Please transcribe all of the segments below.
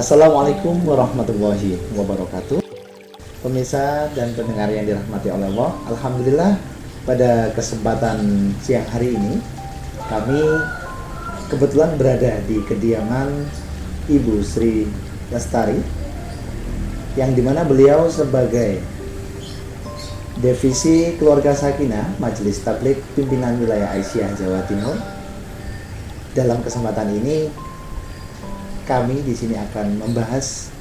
Assalamualaikum warahmatullahi wabarakatuh. Pemirsa dan pendengar yang dirahmati oleh Allah, alhamdulillah pada kesempatan siang hari ini kami kebetulan berada di kediaman Ibu Sri Lestari, yang dimana beliau sebagai Divisi Keluarga Sakinah Majelis Tabligh Pimpinan Wilayah Aisyah Jawa Timur. Dalam kesempatan ini kami di sini akan membahas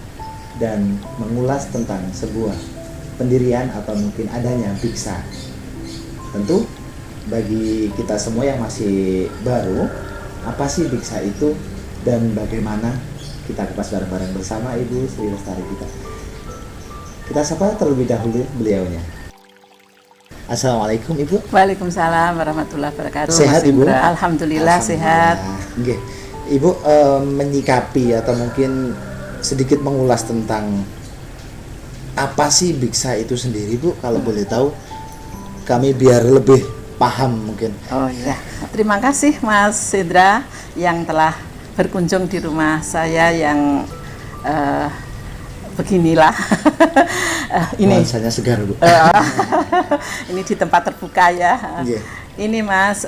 dan mengulas tentang sebuah pendirian atau mungkin adanya biksa. Tentu bagi kita semua yang masih baru, apa sih biksa itu dan bagaimana, kita kupas bareng-bareng bersama Ibu Sri Lestari kita. Kita sapa terlebih dahulu beliaunya. Assalamualaikum Ibu. Waalaikumsalam warahmatullahi wabarakatuh. Sehat Ibu? Alhamdulillah sehat. Okay. Ibu menyikapi atau mungkin sedikit mengulas tentang apa sih biksa itu sendiri Bu, kalau boleh tahu kami biar lebih paham mungkin. Oh iya, terima kasih Mas Hendra yang telah berkunjung di rumah saya yang beginilah. Ini nuansanya segar Bu. Ini di tempat terbuka ya. Yeah. Ini Mas,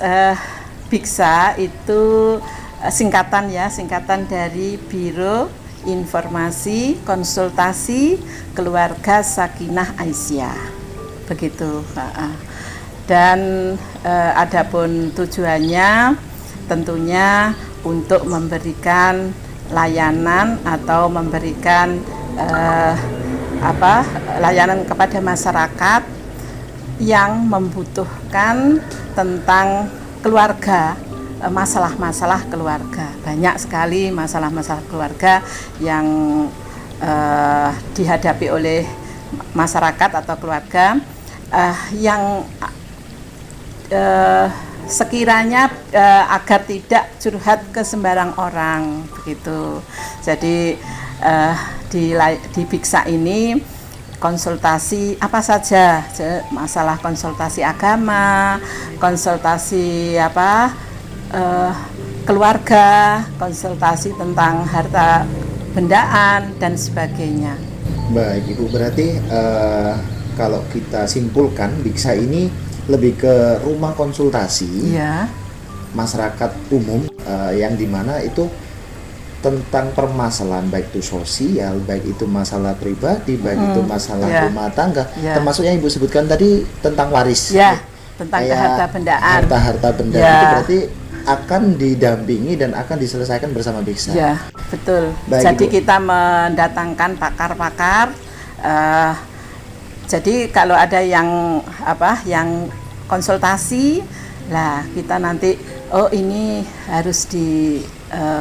biksa itu singkatan dari Biro Informasi Konsultasi Keluarga Sakinah Aisyah, begitu. Dan adapun tujuannya tentunya untuk memberikan layanan atau memberikan layanan kepada masyarakat yang membutuhkan tentang keluarga, masalah-masalah keluarga. Banyak sekali masalah-masalah keluarga yang dihadapi oleh masyarakat atau keluarga yang sekiranya agar tidak curhat ke sembarang orang, begitu. Jadi di biksa ini konsultasi apa saja, masalah konsultasi agama, konsultasi keluarga, konsultasi tentang harta bendaan dan sebagainya. Baik Ibu, berarti kalau kita simpulkan biksa ini lebih ke rumah konsultasi masyarakat umum, yang dimana itu tentang permasalahan baik itu sosial, baik itu masalah pribadi, baik itu masalah rumah tangga, termasuk yang Ibu sebutkan tadi tentang waris, tentang harta bendaan. Harta bendaan itu berarti akan didampingi dan akan diselesaikan bersama biksa. Ya, betul. Baik, jadi Ibu, kita mendatangkan pakar-pakar. Jadi kalau ada yang konsultasi, lah kita nanti ini harus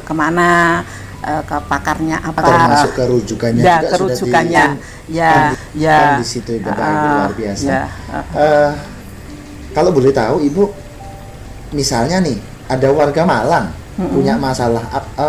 kemana, ke pakarnya apa, termasuk ke rujukannya juga kerujukannya kan di situ Bapak Ibu, luar biasa. Kalau boleh tahu Ibu, misalnya nih ada warga Malang punya masalah,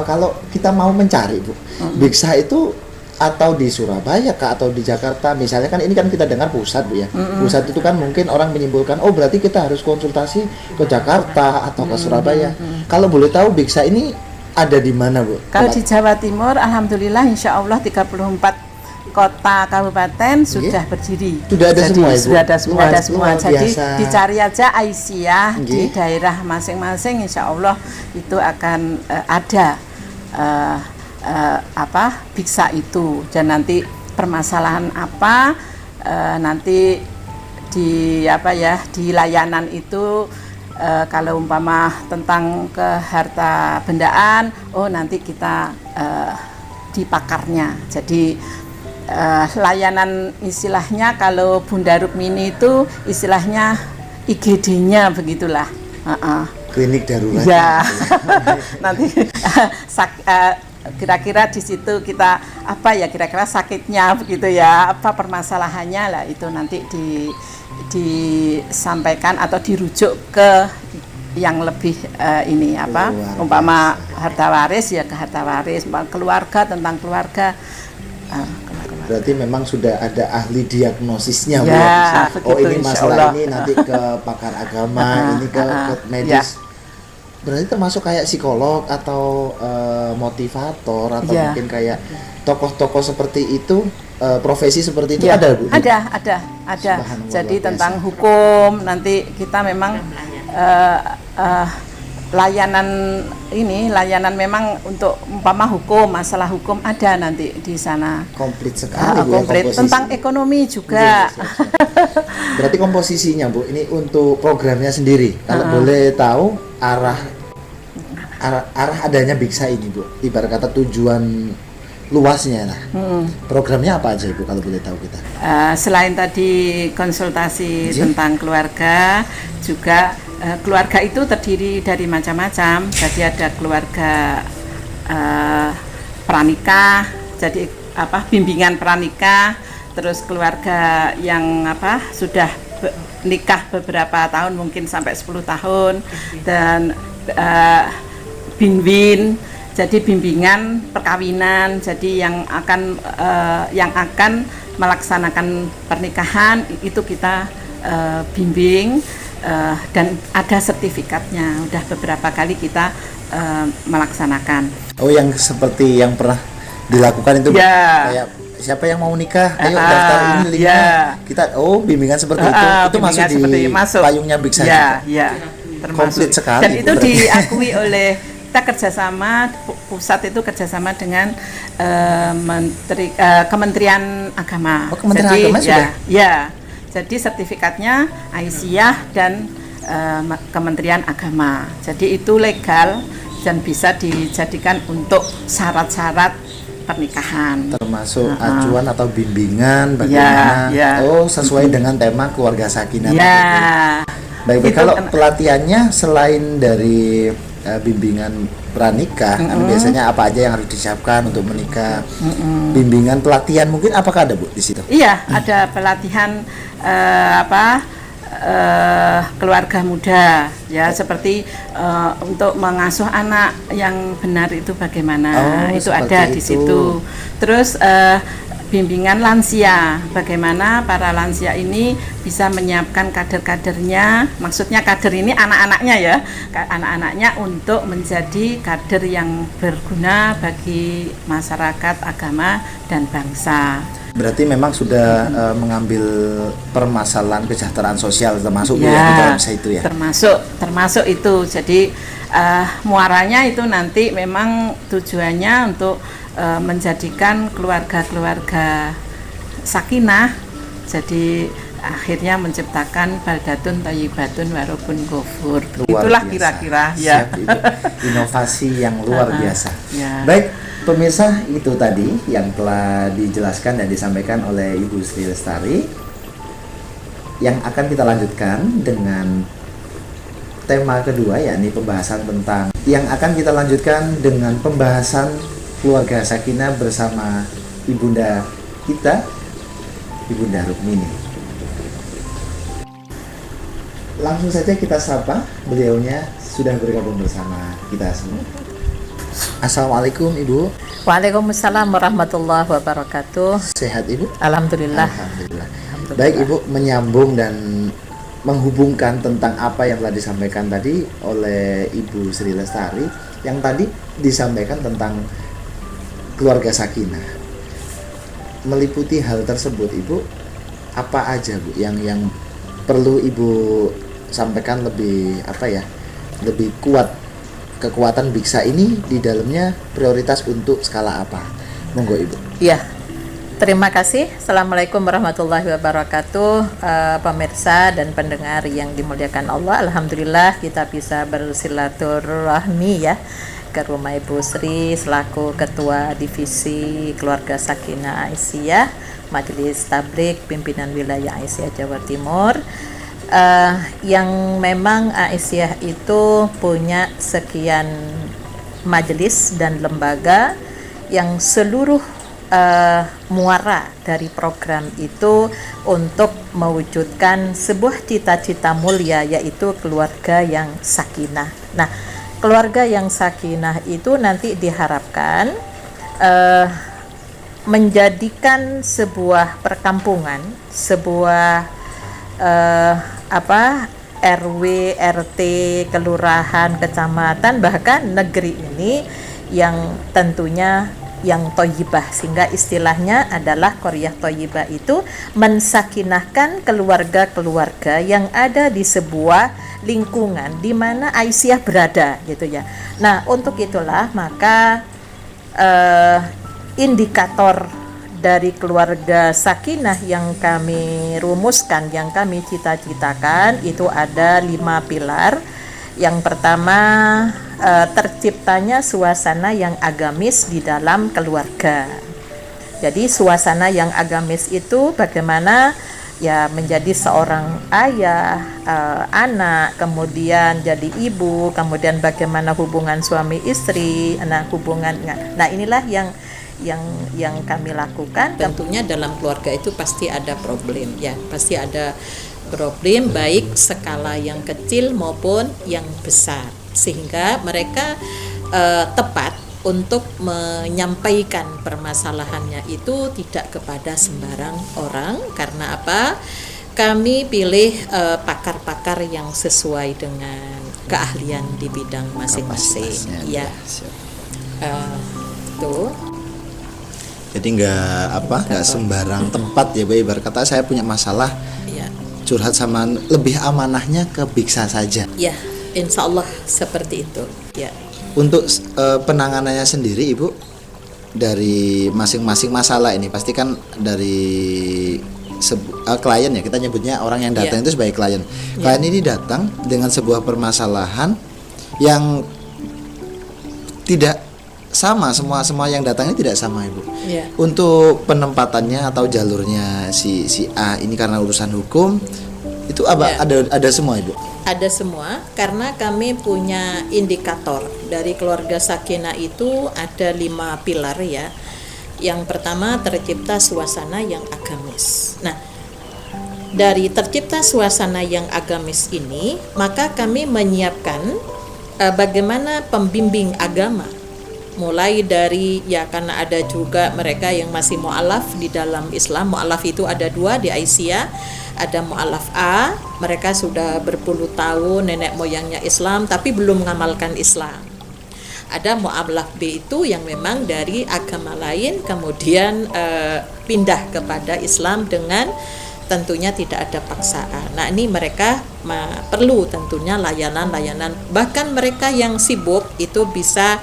kalau kita mau mencari Bu, biksa itu atau di Surabaya kah atau di Jakarta misalnya, kan ini kan kita dengar pusat Bu ya. Pusat itu kan mungkin orang menyimpulkan berarti kita harus konsultasi ke Jakarta atau ke Surabaya. Kalau boleh tahu biksa ini ada di mana Bu? Kalau di Jawa Timur alhamdulillah insya Allah 34 kota kabupaten sudah berdiri. Sudah ada semua Ibu? Sudah ada semua. Jadi dicari aja Aisyah di daerah masing-masing, insya Allah itu akan ada biksa itu. Dan nanti permasalahan apa nanti di layanan itu, kalau umpama tentang ke harta bendaan, nanti kita di pakarnya. Jadi layanan istilahnya kalau Bunda Rukmini itu istilahnya IGD-nya begitulah. Klinik darurat. Ya. Nanti kira-kira di situ kita kira-kira sakitnya begitu ya, apa permasalahannya lah, itu nanti disampaikan atau dirujuk ke yang lebih umpama harta waris ya ke harta waris, keluarga tentang keluarga. Berarti memang sudah ada ahli diagnosisnya ya, Bu. Ini masalah ini nanti ke pakar agama, ini ke medis. Berarti termasuk kayak psikolog atau motivator atau Ya. mungkin kayak tokoh-tokoh seperti itu, profesi seperti itu Ya, ada Bu? ada. Subhanallah, Jadi luar biasa. tentang hukum nanti kita memang eh, eh, layanan memang untuk umpama hukum, masalah hukum ada nanti di sana. Komplit sekali Bu ya Komplit komposisi. tentang ekonomi juga. Iya, siap. Berarti komposisinya Bu, ini untuk programnya sendiri. Kalau boleh tahu arah adanya Biksa ini Bu, ibarat kata tujuan luasnya lah. Programnya apa aja Bu kalau boleh tahu kita? Selain tadi konsultasi Ji? tentang keluarga, juga keluarga itu terdiri dari macam-macam. Jadi ada keluarga pranikah, jadi bimbingan pranikah, terus keluarga yang sudah nikah beberapa tahun, mungkin sampai 10 tahun, dan binwin, jadi bimbingan perkawinan, jadi yang akan melaksanakan pernikahan itu kita bimbing, dan ada sertifikatnya, udah beberapa kali kita melaksanakan. Oh, yang seperti yang pernah dilakukan itu Bu? Ya. Kayak siapa yang mau nikah, ayo daftar ini linknya. Ya. Kita bimbingan seperti itu masuk di payungnya Biksa juga. Ya, termasuk. Komplit sekali, Dan Bu, itu berarti. diakui oleh kita kerjasama, pusat itu kerjasama dengan Kementerian Agama. Oh, Kementerian Jadi, Agama sudah? Ya, jadi sertifikatnya Aisyah dan Kementerian Agama. Jadi itu legal dan bisa dijadikan untuk syarat-syarat pernikahan. Termasuk acuan atau bimbingan bagaimana Ya. sesuai dengan tema keluarga sakinah. Ya. Baik, Bu, Itu kalau kan- pelatihannya selain dari bimbingan pranikah, kan biasanya apa aja yang harus disiapkan untuk menikah? Bimbingan pelatihan mungkin apakah ada Bu di situ? Iya, ada pelatihan keluarga muda, ya, seperti untuk mengasuh anak yang benar itu bagaimana, Oh, itu seperti ada di itu. situ. Terus bimbingan lansia, bagaimana para lansia ini bisa menyiapkan kader-kadernya, maksudnya kader ini anak-anaknya ya, anak-anaknya untuk menjadi kader yang berguna bagi masyarakat, agama, dan bangsa. Berarti memang sudah mengambil permasalahan kesejahteraan sosial termasuk Bu, ya, di dalam itu ya. Termasuk itu. Jadi muaranya itu nanti memang tujuannya untuk menjadikan keluarga-keluarga sakinah, jadi akhirnya menciptakan baldatun thayyibatun warabun ghafur. Luar Itulah biasa. kira-kira ya. Siap, Ibu. Inovasi yang luar biasa. Ya. Baik, pemirsa, itu tadi yang telah dijelaskan dan disampaikan oleh Ibu Sri Lestari. Yang akan kita lanjutkan dengan tema kedua, yakni pembahasan tentang yang akan kita lanjutkan dengan pembahasan keluarga sakinah bersama ibunda kita, Ibunda Rukmini. Langsung saja kita sapa, beliaunya sudah bergabung bersama kita semua. Assalamualaikum Ibu. Waalaikumsalam warahmatullahi wabarakatuh. Sehat Ibu? Alhamdulillah. Alhamdulillah. Baik Ibu, menyambung dan menghubungkan tentang apa yang telah disampaikan tadi oleh Ibu Sri Lestari, yang tadi disampaikan tentang keluarga sakinah. Meliputi hal tersebut Ibu, apa aja Bu yang perlu Ibu sampaikan lebih lebih kuat, kekuatan Biksa ini di dalamnya prioritas untuk skala apa? Monggo Ibu. Iya. Terima kasih. Assalamualaikum warahmatullahi wabarakatuh. Pemirsa dan pendengar yang dimuliakan Allah, alhamdulillah kita bisa bersilaturahmi ya ke rumah Ibu Sri selaku Ketua Divisi Keluarga Sakinah Aisyah Majelis Tablik Pimpinan Wilayah Aisyah Jawa Timur. Yang memang Aisyah itu punya sekian majelis dan lembaga yang seluruh muara dari program itu untuk mewujudkan sebuah cita-cita mulia, yaitu keluarga yang sakinah. Nah, keluarga yang sakinah itu nanti diharapkan menjadikan sebuah perkampungan, sebuah RW, RT, kelurahan, kecamatan, bahkan negeri ini yang tentunya yang toyibah, sehingga istilahnya adalah Qaryah Toyibah itu mensakinahkan keluarga-keluarga yang ada di sebuah lingkungan di mana Aisyah berada gitu ya. Nah, untuk itulah maka indikator dari keluarga sakinah yang kami rumuskan, yang kami cita-citakan itu ada 5 pilar. Yang pertama, terciptanya suasana yang agamis di dalam keluarga. Jadi suasana yang agamis itu bagaimana ya menjadi seorang ayah, anak, kemudian jadi ibu, kemudian bagaimana hubungan suami istri, nah inilah yang kami lakukan. Tentunya dalam keluarga itu pasti ada problem ya, pasti ada problem baik skala yang kecil maupun yang besar, sehingga mereka tepat untuk menyampaikan permasalahannya itu tidak kepada sembarang orang. Karena apa? Kami pilih pakar-pakar yang sesuai dengan keahlian di bidang masing-masing ya. Tuh. Jadi nggak sembarang tempat ya, ibarat kata saya punya masalah curhat sama, lebih amanahnya ke Biksa saja. Ya, insya Allah seperti itu. Ya. Untuk penanganannya sendiri, Ibu, dari masing-masing masalah ini pasti kan dari klien ya, kita nyebutnya orang yang datang itu sebagai klien. Klien ini datang dengan sebuah permasalahan yang tidak sama, semua yang datang ini tidak sama, Ibu. Untuk penempatannya atau jalurnya si A ini karena urusan hukum itu ada semua, Ibu. Ada semua, karena kami punya indikator dari keluarga sakinah itu ada 5 pilar ya. Yang pertama, tercipta suasana yang agamis. Nah, dari tercipta suasana yang agamis ini, maka kami menyiapkan bagaimana pembimbing agama. Mulai dari karena ada juga mereka yang masih mu'alaf di dalam Islam. Mu'alaf itu ada 2 di Aisyah. Ada mu'alaf A, mereka sudah berpuluh tahun nenek moyangnya Islam tapi belum mengamalkan Islam. Ada mu'alaf B itu yang memang dari agama lain kemudian pindah kepada Islam dengan tentunya tidak ada paksaan. Nah, ini mereka perlu tentunya layanan-layanan. Bahkan mereka yang sibuk itu bisa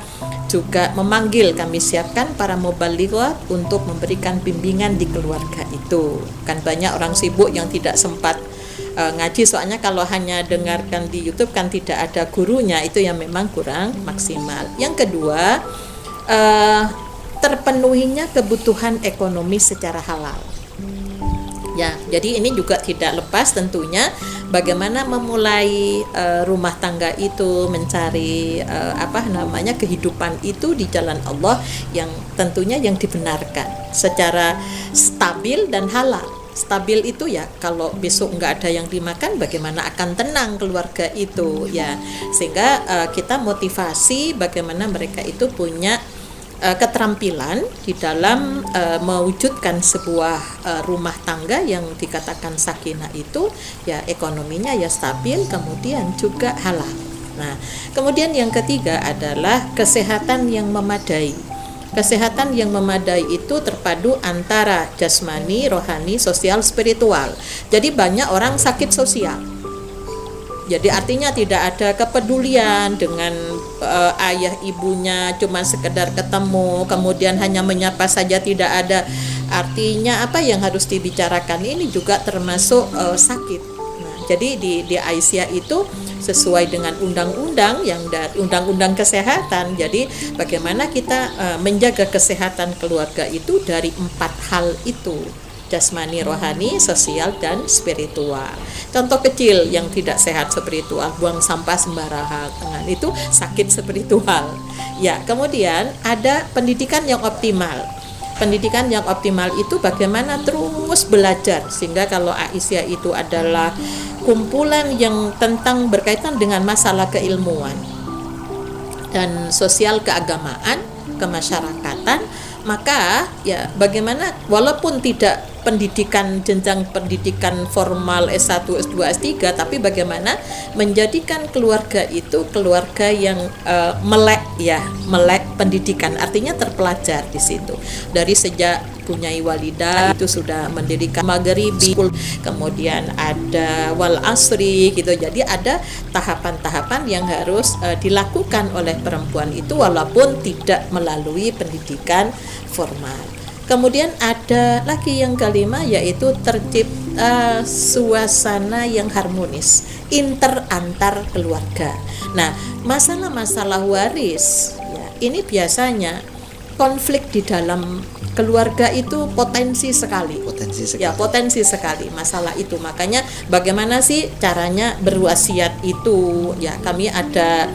juga memanggil, kami siapkan para mubalighat untuk memberikan bimbingan di keluarga itu. Kan banyak orang sibuk yang tidak sempat ngaji, soalnya kalau hanya dengarkan di YouTube kan tidak ada gurunya, itu yang memang kurang maksimal. Yang kedua, terpenuhinya kebutuhan ekonomi secara halal. Ya, jadi ini juga tidak lepas tentunya bagaimana memulai rumah tangga itu, mencari kehidupan itu di jalan Allah yang tentunya yang dibenarkan secara stabil dan halal. Stabil itu ya kalau besok nggak ada yang dimakan, bagaimana akan tenang keluarga itu ya, sehingga kita motivasi bagaimana mereka itu punya keterampilan di dalam mewujudkan sebuah rumah tangga yang dikatakan sakinah itu ya, ekonominya ya stabil, kemudian juga halal. Nah, kemudian yang ketiga adalah kesehatan yang memadai. Kesehatan yang memadai itu terpadu antara jasmani, rohani, sosial, spiritual. Jadi banyak orang sakit sosial. Jadi artinya tidak ada kepedulian dengan ayah ibunya, cuma sekedar ketemu, kemudian hanya menyapa saja, tidak ada artinya apa yang harus dibicarakan. Ini juga termasuk sakit. Nah, jadi di Aisyah itu sesuai dengan undang-undang yang undang-undang kesehatan. Jadi bagaimana kita menjaga kesehatan keluarga itu dari 4 hal itu. Jasmani, rohani, sosial, dan spiritual. Contoh kecil yang tidak sehat spiritual, buang sampah sembarangan, itu sakit spiritual. Ya, kemudian ada pendidikan yang optimal. Pendidikan yang optimal itu bagaimana terus belajar, sehingga kalau Aisyah itu adalah kumpulan yang tentang berkaitan dengan masalah keilmuan dan sosial keagamaan, kemasyarakatan, maka ya bagaimana walaupun tidak pendidikan, jenjang pendidikan formal S1, S2, S3, tapi bagaimana menjadikan keluarga itu keluarga yang melek pendidikan, artinya terpelajar di situ. Dari sejak punyai walidah itu sudah mendirikan maghribi, kemudian ada wal asri gitu. Jadi ada tahapan-tahapan yang harus dilakukan oleh perempuan itu walaupun tidak melalui pendidikan formal. Kemudian ada lagi yang kelima, yaitu tercipta suasana yang harmonis antar keluarga. Nah, masalah-masalah waris ya, ini biasanya konflik di dalam keluarga itu potensi sekali masalah itu. Makanya bagaimana sih caranya berwasiat itu ya, kami ada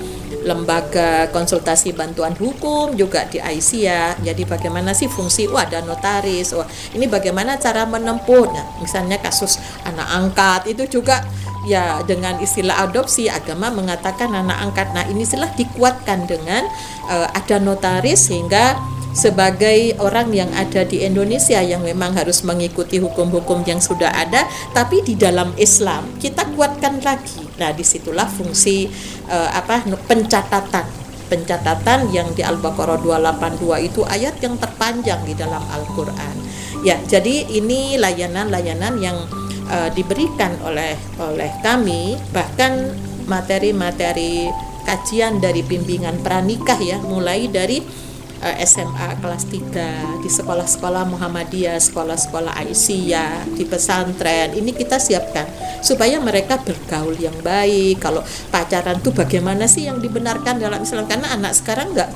lembaga konsultasi bantuan hukum juga di Aisyah. Jadi bagaimana sih fungsi, ada notaris, ini bagaimana cara menempuh. Nah, misalnya kasus anak angkat itu juga ya, dengan istilah adopsi agama mengatakan anak angkat. Nah, ini istilah dikuatkan dengan ada notaris, sehingga sebagai orang yang ada di Indonesia yang memang harus mengikuti hukum-hukum yang sudah ada, tapi di dalam Islam kita kuatkan lagi. Nah, disitulah fungsi pencatatan yang di Al-Baqarah 282 itu ayat yang terpanjang di dalam Al-Quran. Ya, jadi ini layanan-layanan yang diberikan oleh kami, bahkan materi-materi kajian dari bimbingan pranikah ya, mulai dari SMA kelas 3 di sekolah-sekolah Muhammadiyah, sekolah-sekolah Aisyah, di pesantren. Ini kita siapkan supaya mereka bergaul yang baik. Kalau pacaran tuh bagaimana sih yang dibenarkan dalam Islam, karena anak sekarang tidak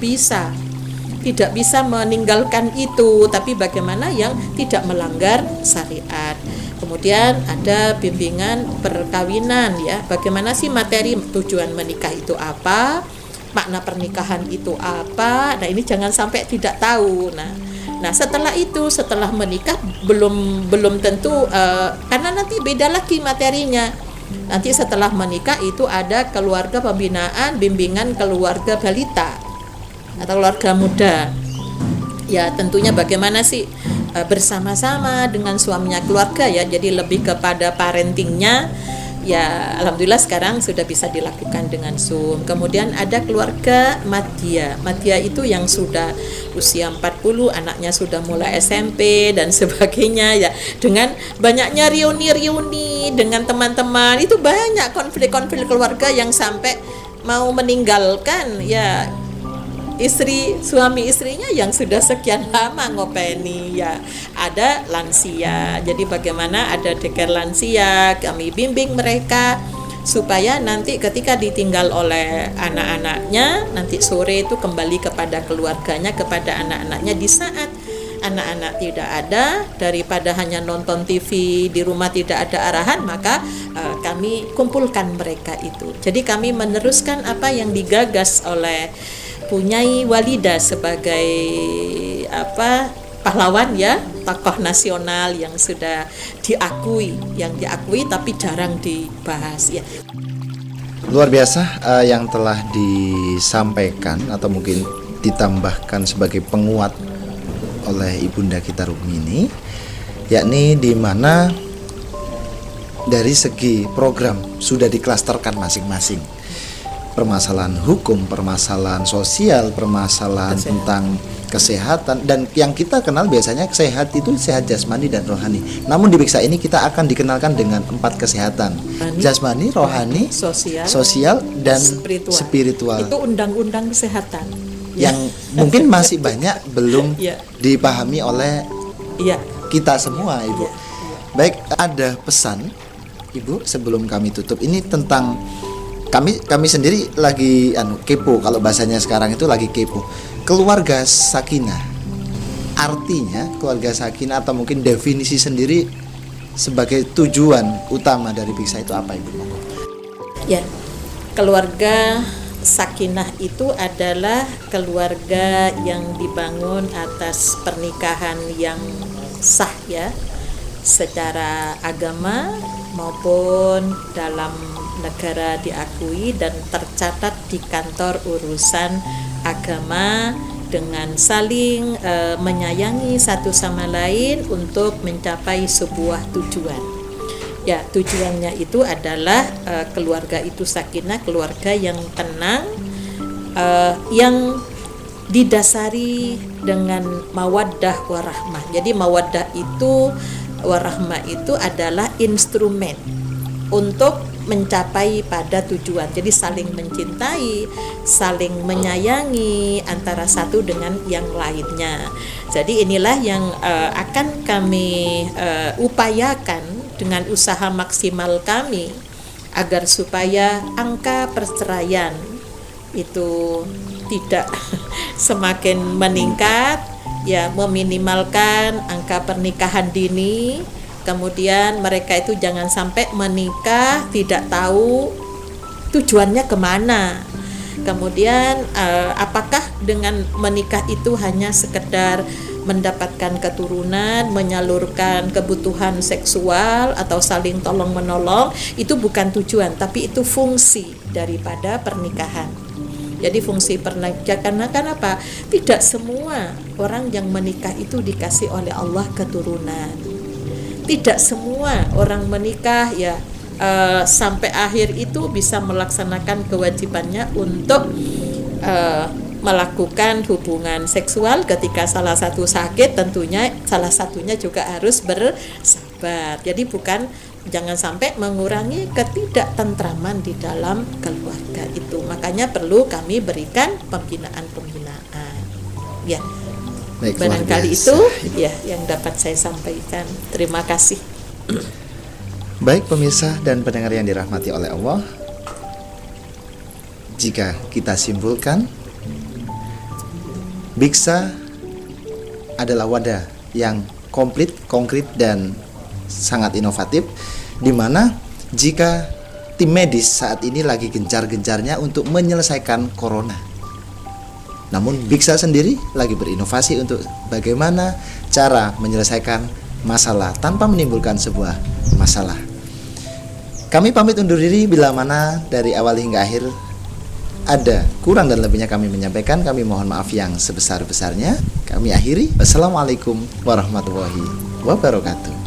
bisa meninggalkan itu, tapi bagaimana yang tidak melanggar syariat. Kemudian ada bimbingan perkawinan ya, bagaimana sih materi tujuan menikah itu apa, makna pernikahan itu apa. Nah, ini jangan sampai tidak tahu. Nah setelah itu, setelah menikah belum tentu karena nanti beda lagi materinya. Nanti setelah menikah itu ada keluarga pembinaan, bimbingan keluarga balita atau keluarga muda. Ya, tentunya bagaimana sih bersama-sama dengan suaminya keluarga ya, jadi lebih kepada parentingnya. Ya, alhamdulillah sekarang sudah bisa dilakukan dengan Zoom. Kemudian ada keluarga Madya. Madya itu yang sudah usia 40, anaknya sudah mulai SMP dan sebagainya ya. Dengan banyaknya reuni dengan teman-teman, itu banyak konflik-konflik keluarga yang sampai mau meninggalkan ya suami istrinya yang sudah sekian lama ngopeni ya. Ada lansia, jadi bagaimana ada deker lansia, kami bimbing mereka supaya nanti ketika ditinggal oleh anak-anaknya, nanti sore itu kembali kepada keluarganya, kepada anak-anaknya. Di saat anak-anak tidak ada, daripada hanya nonton TV di rumah tidak ada arahan, maka kami kumpulkan mereka itu. Jadi kami meneruskan apa yang digagas oleh punyai walidah sebagai pahlawan ya, tokoh nasional yang sudah diakui tapi jarang dibahas ya. Luar biasa yang telah disampaikan atau mungkin ditambahkan sebagai penguat oleh Ibunda kita Rukmini, yakni di mana dari segi program sudah diklasterkan masing-masing. Permasalahan hukum, permasalahan sosial, permasalahan tentang kesehatan, dan yang kita kenal biasanya sehat itu sehat jasmani dan rohani. Namun di Biksa ini kita akan dikenalkan dengan 4 kesehatan: jasmani, rohani, sosial dan spiritual. Itu undang-undang kesehatan yang mungkin masih banyak belum dipahami oleh kita semua, Ibu. Baik, ada pesan Ibu sebelum kami tutup ini tentang kami sendiri lagi kepo, kalau bahasanya sekarang itu lagi kepo. Keluarga sakinah. Artinya keluarga sakinah atau mungkin definisi sendiri sebagai tujuan utama dari Biksa itu apa, Ibu? Ya. Keluarga sakinah itu adalah keluarga yang dibangun atas pernikahan yang sah ya, secara agama maupun dalam negara diakui dan tercatat di kantor urusan agama dengan saling menyayangi satu sama lain untuk mencapai sebuah tujuan. Ya, tujuannya itu adalah keluarga itu sakinah, keluarga yang tenang, yang didasari dengan mawaddah warahmah. Jadi mawaddah itu, warahmah itu adalah instrumen untuk mencapai pada tujuan. Jadi saling mencintai, saling menyayangi antara satu dengan yang lainnya. Jadi inilah yang akan kami upayakan dengan usaha maksimal kami agar supaya angka perceraian itu tidak semakin meningkat, ya, meminimalkan angka pernikahan dini. Kemudian mereka itu jangan sampai menikah tidak tahu tujuannya kemana. Kemudian apakah dengan menikah itu hanya sekedar mendapatkan keturunan, menyalurkan kebutuhan seksual atau saling tolong menolong, itu bukan tujuan, tapi itu fungsi daripada pernikahan. Jadi fungsi pernikahan, karena apa? Tidak semua orang yang menikah itu dikasih oleh Allah keturunan. Tidak semua orang menikah ya sampai akhir itu bisa melaksanakan kewajibannya untuk melakukan hubungan seksual. Ketika salah satu sakit, tentunya salah satunya juga harus bersabar. Jadi jangan sampai mengurangi ketidaktentraman di dalam keluarga itu. Makanya perlu kami berikan pembinaan. Ya. Baik, barangkali itu ya yang dapat saya sampaikan. Terima kasih. Baik pemirsa dan pendengar yang dirahmati oleh Allah, jika kita simpulkan, Biksa adalah wadah yang komplit, konkret, dan sangat inovatif, di mana jika tim medis saat ini lagi gencar-gencarnya untuk menyelesaikan corona, namun Biksa sendiri lagi berinovasi untuk bagaimana cara menyelesaikan masalah tanpa menimbulkan sebuah masalah. Kami pamit undur diri, bila mana dari awal hingga akhir ada kurang dan lebihnya kami menyampaikan, kami mohon maaf yang sebesar-besarnya. Kami akhiri. Wassalamualaikum warahmatullahi wabarakatuh.